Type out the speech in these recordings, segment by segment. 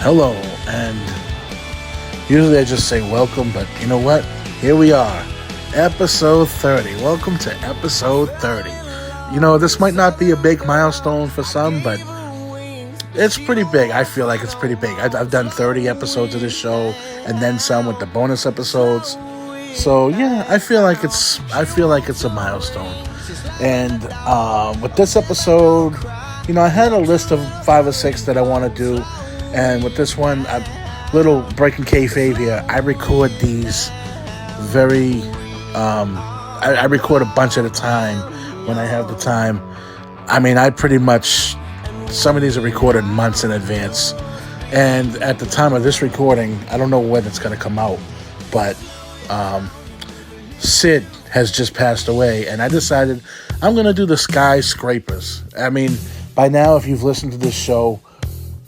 hello, and usually I just say welcome, but you know what? Here we are, episode 30. Welcome to episode 30. You know, this might not be a big milestone for some, but it's pretty big. I feel like it's pretty big. I've done 30 episodes of this show, and then some with the bonus episodes. So yeah, I feel like it's a milestone. And with this episode, you know, I had a list of 5 or 6 that I want to do, and with this one, a little breaking kayfabe here. I record these very. I record a bunch at a time when I have the time. I mean, I pretty much. Some of these are recorded months in advance, and at the time of this recording, I don't know when it's going to come out, but Sid has just passed away, and I decided I'm going to do the Skyscrapers. I mean, by now, if you've listened to this show,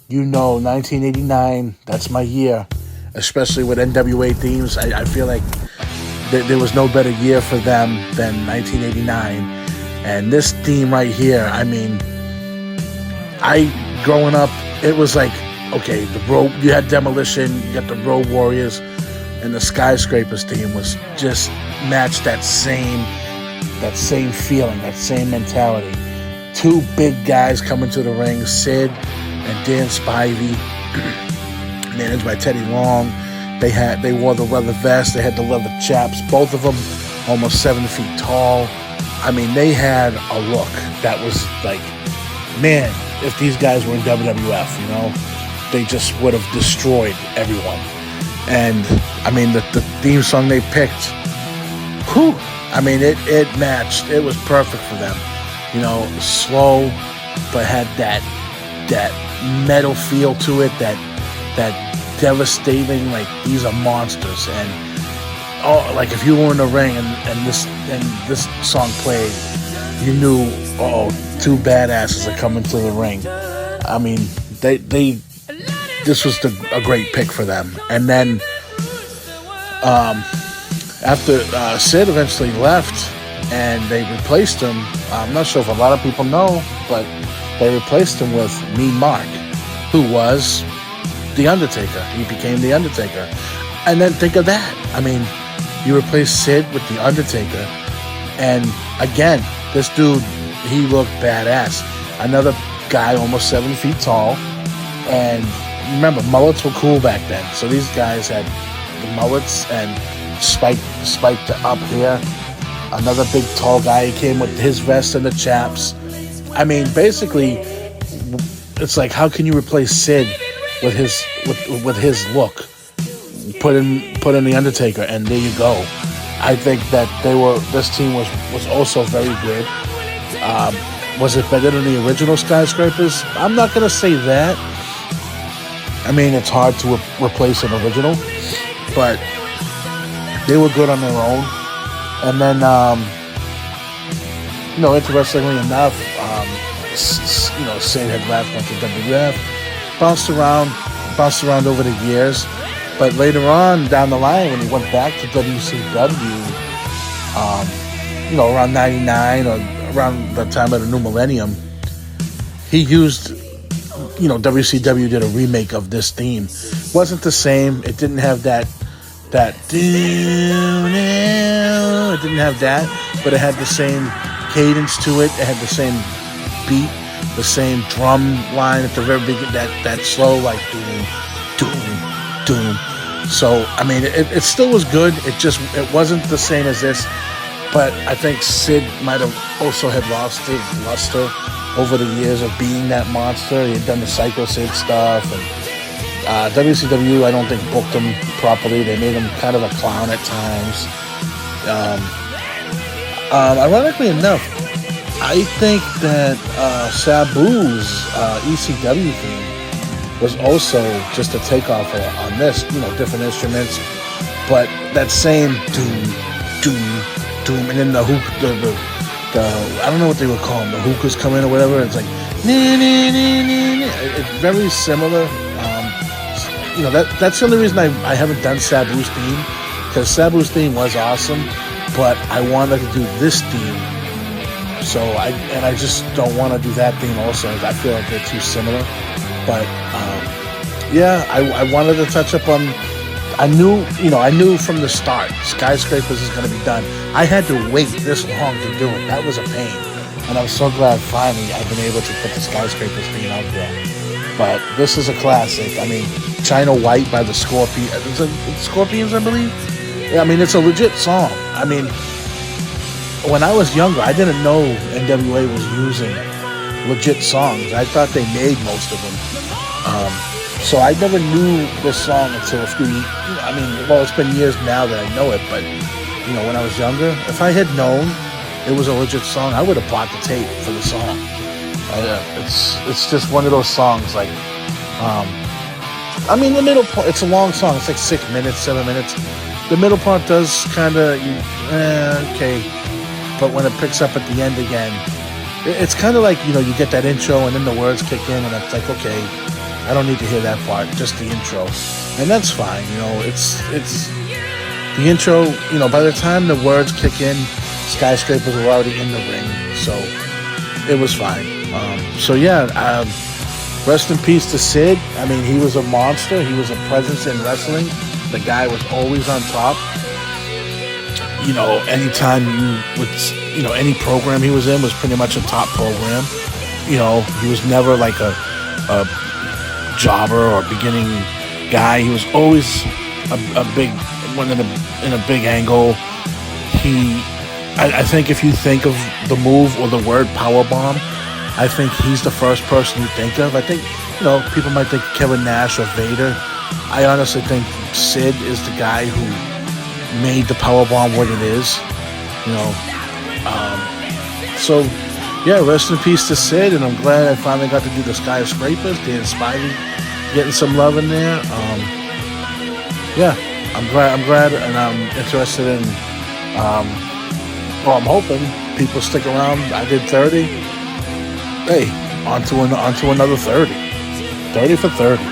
you know 1989, that's my year, especially with NWA themes. I feel like there was no better year for them than 1989, and this theme right here, I mean, growing up, it was like, okay, you had Demolition, you got the Road Warriors, and the Skyscrapers theme was just matched that same feeling, that same mentality. 2 big guys coming to the ring, Sid and Dan Spivey, managed by Teddy Long. They wore the leather vest, they had the leather chaps, both of them almost 7 feet tall. I mean, they had a look that was like, man, if these guys were in WWF, you know, they just would have destroyed everyone. And I mean, the theme song they picked, whew, I mean, it matched. It was perfect for them. You know, slow, but had that metal feel to it, that devastating, like, these are monsters. And like if you were in the ring and this song played, you knew, 2 badasses are coming to the ring. I mean, this was a great pick for them. And then after Sid eventually left and they replaced him, I'm not sure if a lot of people know, but they replaced him with Mean Mark, who was The Undertaker. He became The Undertaker. And then think of that. I mean, you replace Sid with The Undertaker, and again, this dude, he looked badass. Another guy almost 7 feet tall, and remember, mullets were cool back then, so these guys had the mullets and spiked up here. Another big tall guy, he came with his vest and the chaps. I mean, basically, it's like, how can you replace Sid with his look? Put in the Undertaker, and there you go. I think that this team was also very good. Was it better than the original Skyscrapers? I'm not gonna say that. I mean, it's hard to replace an original, but they were good on their own. And then, interestingly enough, Sid had left, went to WWF, bounced around over the years. But later on, down the line, when he went back to WCW, around 99 or around the time of the new millennium, he used, WCW did a remake of this theme. Wasn't the same. It didn't have that, it didn't have that, but it had the same cadence to it. It had the same beat, the same drum line at the very beginning, that slow, like, doom, doom, doom. So, I mean, it still was good. It wasn't the same as this, but I think Sid might have also had lost his luster over the years of being that monster. He had done the Psycho Sid stuff, and WCW, I don't think, booked him properly. They made him kind of a clown at times. Ironically enough, I think that Sabu's ECW theme was also just a takeoff on this, different instruments, but that same doom, doom, doom, and then the hook, the I don't know what they would call them, the hookahs come in or whatever. It's like, it's very similar. That's the only reason I haven't done Sabu's theme, because Sabu's theme was awesome, but I wanted to do this theme. So I just don't want to do that theme also. I feel like they're too similar. But Yeah, I wanted to touch up on. I knew from the start, Skyscrapers is going to be done. I had to wait this long to do it. That was a pain, and I'm so glad finally I've been able to put the Skyscrapers theme out there. But this is a classic. I mean, China White by the Scorpion. It's Scorpions, I believe. Yeah, I mean, it's a legit song. I mean, when I was younger, I didn't know NWA was using legit songs. I thought they made most of them. So I never knew this song until a few. I mean, well, it's been years now that I know it, but when I was younger, if I had known it was a legit song, I would have bought the tape for the song. It's just one of those songs. Like, I mean, the middle part. It's a long song. It's like 6 minutes, 7 minutes. The middle part does kind of okay, but when it picks up at the end again, it's kind of like you get that intro and then the words kick in, and it's like, okay, I don't need to hear that part, just the intro, and that's fine. It's the intro. By the time the words kick in, Skyscrapers were already in the ring, so it was fine. So yeah, rest in peace to Sid. I mean, he was a monster. He was a presence in wrestling. The guy was always on top. Anytime any program he was in was pretty much a top program. He was never like a jobber or beginning guy. He was always a big one in a big angle. I think if you think of the move or the word powerbomb, I think he's the first person you think of. I think people might think Kevin Nash or Vader. I honestly think Sid is the guy who made the powerbomb what it is. So yeah, rest in peace to Sid, and I'm glad I finally got to do the Skyscrapers. They inspired me, getting some love in there. Yeah, I'm glad, and I'm interested in. I'm hoping people stick around. I did 30. Hey, on to another 30. 30 for 30.